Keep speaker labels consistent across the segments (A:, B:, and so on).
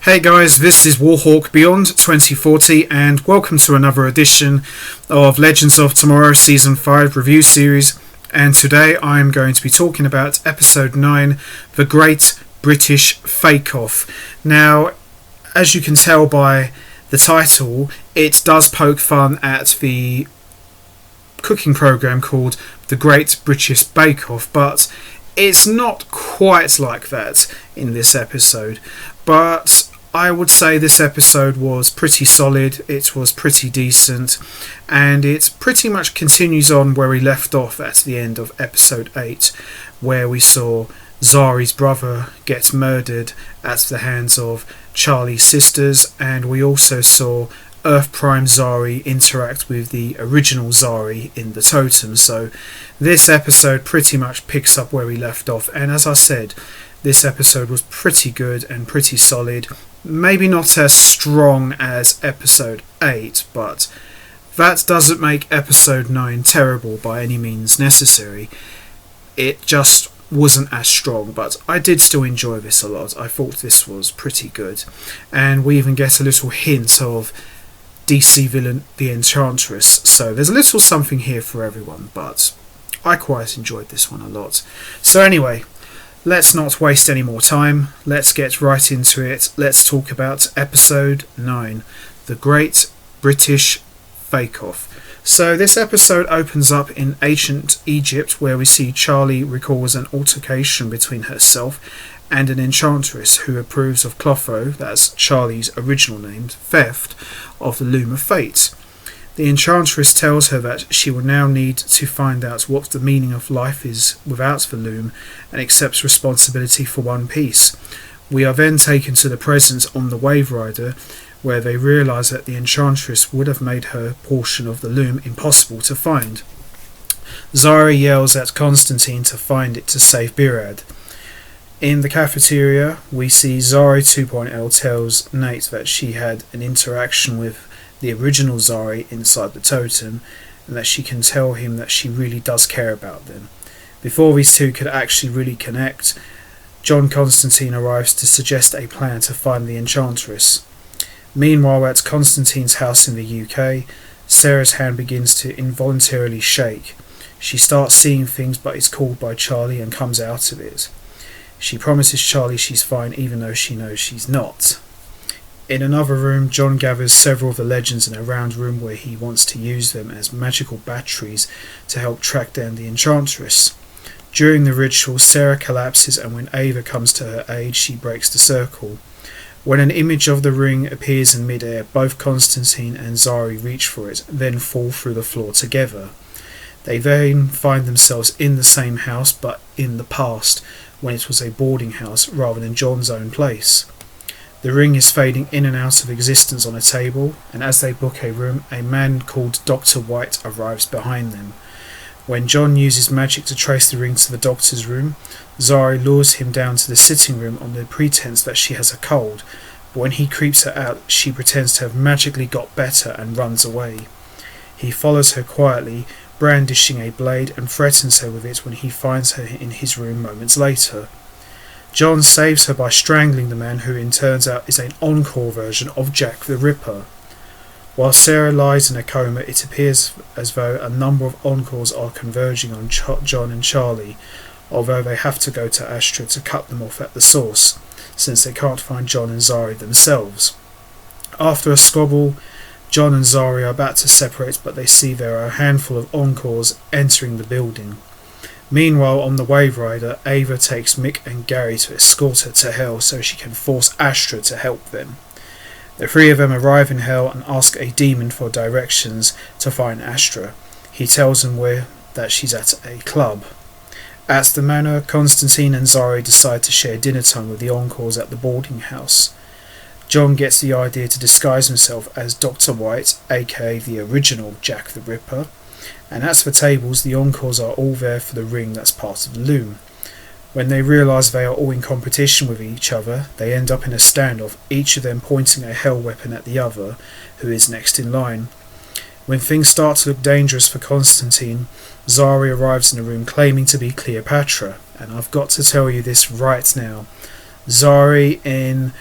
A: Hey guys, this is Warhawk Beyond 2040 and welcome to another edition of Legends of Tomorrow Season 5 review series, and today I'm going to be talking about Episode 9, The Great British Fake Off. Now, as you can tell by the title, it does poke fun at the cooking programme called The Great British Bake Off, but it's not quite like that in this episode. But I would say this episode was pretty solid, it was pretty decent, and it pretty much continues on where we left off at the end of episode 8, where we saw Zari's brother get murdered at the hands of Charlie's sisters, and we also saw Earth Prime Zari interact with the original Zari in the totem. So this episode pretty much picks up where we left off, and as I said, this episode was pretty good and pretty solid. Maybe not as strong as episode 8, but that doesn't make episode 9 terrible by any means necessary. It just wasn't as strong, but I did still enjoy this a lot. I thought this was pretty good, and we even get a little hint of DC villain the Enchantress, so there's a little something here for everyone, but I quite enjoyed this one a lot. So anyway, let's not waste any more time, let's get right into it. Let's talk about episode 9, The Great British Fake Off. So this episode opens up in ancient Egypt, where we see Charlie recalls an altercation between herself and an enchantress who approves of Clotho, that's Charlie's original name, theft of the Loom of Fate. The enchantress tells her that she will now need to find out what the meaning of life is without the loom, and accepts responsibility for one piece. We are then taken to the present on the Wave Rider, where they realise that the enchantress would have made her portion of the loom impossible to find. Zari yells at Constantine to find it to save Birad. In the cafeteria, we see Zari 2.0 tells Nate that she had an interaction with the original Zari inside the totem, and that she can tell him that she really does care about them. Before these two could actually really connect, John Constantine arrives to suggest a plan to find the Enchantress. Meanwhile, at Constantine's house in the UK, Sarah's hand begins to involuntarily shake. She starts seeing things but is called by Charlie and comes out of it. She promises Charlie she's fine even though she knows she's not. In another room, John gathers several of the legends in a round room where he wants to use them as magical batteries to help track down the Enchantress. During the ritual, Sarah collapses, and when Ava comes to her aid, she breaks the circle. When an image of the ring appears in midair, both Constantine and Zari reach for it, then fall through the floor together. They then find themselves in the same house, but in the past, when it was a boarding house rather than John's own place. The ring is fading in and out of existence on a table, and as they book a room, a man called Dr. White arrives behind them. When John uses magic to trace the ring to the doctor's room, Zari lures him down to the sitting room on the pretense that she has a cold, but when he creeps her out, she pretends to have magically got better and runs away. He follows her quietly, brandishing a blade, and threatens her with it when he finds her in his room moments later. John saves her by strangling the man, who it turns out is an encore version of Jack the Ripper. While Sarah lies in a coma, it appears as though a number of encores are converging on John and Charlie, although they have to go to Astra to cut them off at the source, since they can't find John and Zari themselves. After a squabble, John and Zari are about to separate, but they see there are a handful of encores entering the building. Meanwhile, on the Wave Rider, Ava takes Mick and Gary to escort her to Hell so she can force Astra to help them. The three of them arrive in Hell and ask a demon for directions to find Astra. He tells them that she's at a club. At the manor, Constantine and Zari decide to share dinner time with the encores at the boarding house. John gets the idea to disguise himself as Dr. White, aka the original Jack the Ripper, and at the tables, the encores are all there for the ring that's part of the loom. When they realise they are all in competition with each other, they end up in a standoff, each of them pointing a hell weapon at the other, who is next in line. When things start to look dangerous for Constantine, Zari arrives in the room claiming to be Cleopatra, and I've got to tell you this right now. Zari in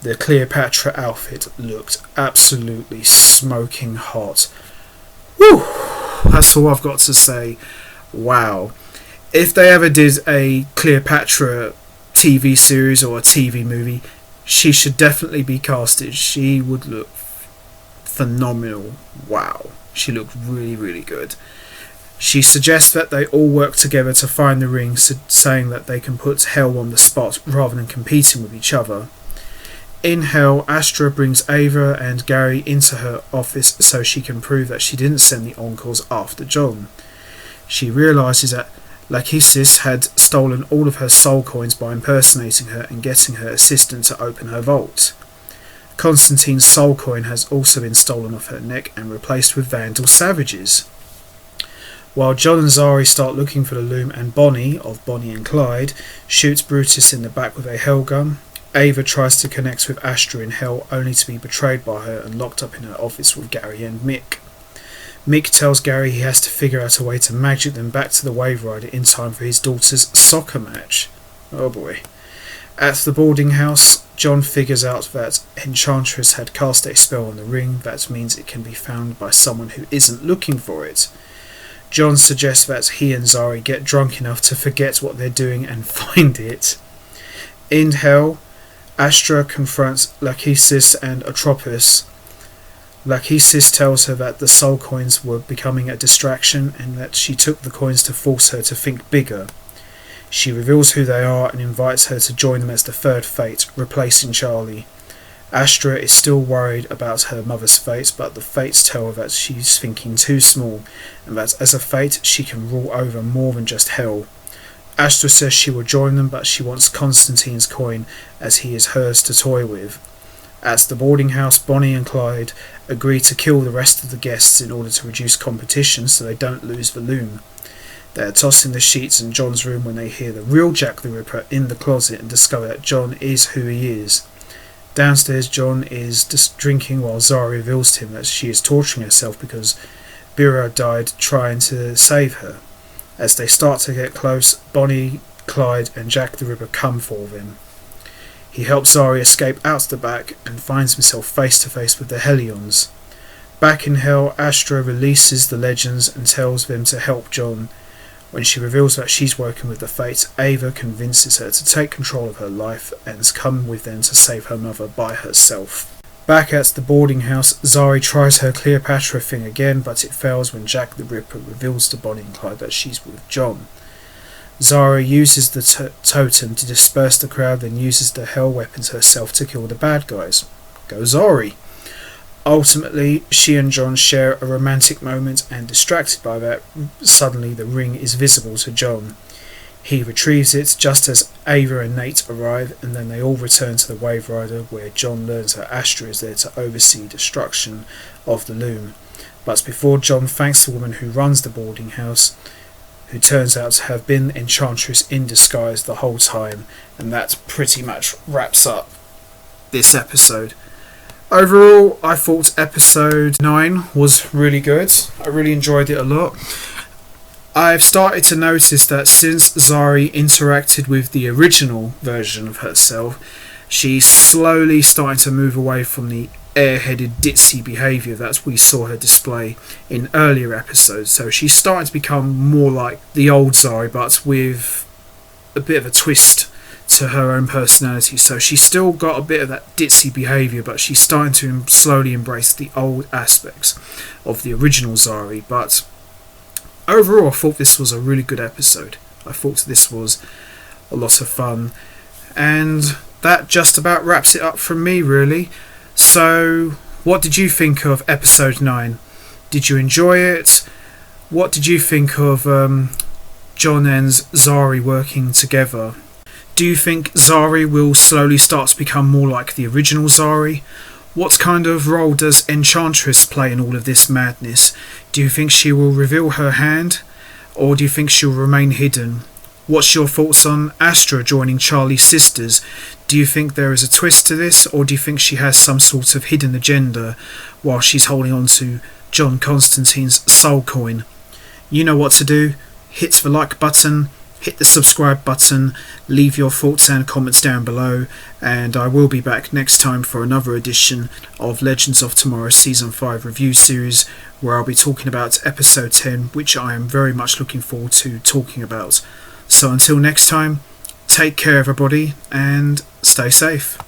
A: The Cleopatra outfit looked absolutely smoking hot. Woo! That's all I've got to say. Wow. If they ever did a Cleopatra TV series or a TV movie, she should definitely be casted. She would look phenomenal. Wow. She looked really, really good. She suggests that they all work together to find the ring, saying that they can put Hell on the spot rather than competing with each other. In Hell, Astra brings Ava and Gary into her office so she can prove that she didn't send the Encores after John. She realises that Lachesis had stolen all of her soul coins by impersonating her and getting her assistant to open her vault. Constantine's soul coin has also been stolen off her neck and replaced with Vandal Savage's. While John and Zari start looking for the loom and Bonnie, of Bonnie and Clyde, shoots Brutus in the back with a Hell gun, Ava tries to connect with Astra in Hell only to be betrayed by her and locked up in her office with Gary and Mick. Mick tells Gary he has to figure out a way to magic them back to the Wave Rider in time for his daughter's soccer match. Oh boy. At the boarding house, John figures out that Enchantress had cast a spell on the ring that means it can be found by someone who isn't looking for it. John suggests that he and Zari get drunk enough to forget what they're doing and find it. In Hell, Astra confronts Lachesis and Atropos. Lachesis tells her that the soul coins were becoming a distraction and that she took the coins to force her to think bigger. She reveals who they are and invites her to join them as the third fate, replacing Charlie. Astra is still worried about her mother's fate, but the fates tell her that she's thinking too small and that as a fate she can rule over more than just Hell. Astra says she will join them, but she wants Constantine's coin as he is hers to toy with. At the boarding house, Bonnie and Clyde agree to kill the rest of the guests in order to reduce competition so they don't lose the loom. They are tossing the sheets in John's room when they hear the real Jack the Ripper in the closet and discover that John is who he is. Downstairs, John is just drinking while Zari reveals to him that she is torturing herself because Bira died trying to save her. As they start to get close, Bonnie, Clyde and Jack the Ripper come for them. He helps Zari escape out the back and finds himself face to face with the Hellions. Back in Hell, Astra releases the Legends and tells them to help John. When she reveals that she's working with the Fates, Ava convinces her to take control of her life and come with them to save her mother by herself. Back at the boarding house, Zari tries her Cleopatra thing again, but it fails when Jack the Ripper reveals to Bonnie and Clyde that she's with John. Zari uses the totem to disperse the crowd, then uses the Hell weapons herself to kill the bad guys. Go Zari! Ultimately, she and John share a romantic moment, and distracted by that, suddenly the ring is visible to John. He retrieves it just as Ava and Nate arrive, and then they all return to the Wave Rider, where John learns that Astra is there to oversee destruction of the loom. But before John thanks the woman who runs the boarding house, who turns out to have been Enchantress in disguise the whole time, and that pretty much wraps up this episode. Overall, I thought episode 9 was really good. I really enjoyed it a lot. I've started to notice that since Zari interacted with the original version of herself, she's slowly starting to move away from the airheaded ditzy behaviour that we saw her display in earlier episodes. So she's starting to become more like the old Zari, but with a bit of a twist to her own personality. So she's still got a bit of that ditzy behaviour, but she's starting to slowly embrace the old aspects of the original Zari. But overall, I thought this was a really good episode. I thought this was a lot of fun, and that just about wraps it up from me, really. So what did you think of episode 9? Did you enjoy it? What did you think of John and Zari working together? Do you think Zari will slowly start to become more like the original Zari? What kind of role does Enchantress play in all of this madness? Do you think she will reveal her hand, or do you think she'll remain hidden? What's your thoughts on Astra joining Charlie's sisters? Do you think there is a twist to this, or do you think she has some sort of hidden agenda while she's holding on to John Constantine's soul coin? You know what to do. Hit the like button, hit the subscribe button, leave your thoughts and comments down below, and I will be back next time for another edition of Legends of Tomorrow Season 5 review series, where I'll be talking about episode 10, which I am very much looking forward to talking about. So until next time, take care everybody and stay safe.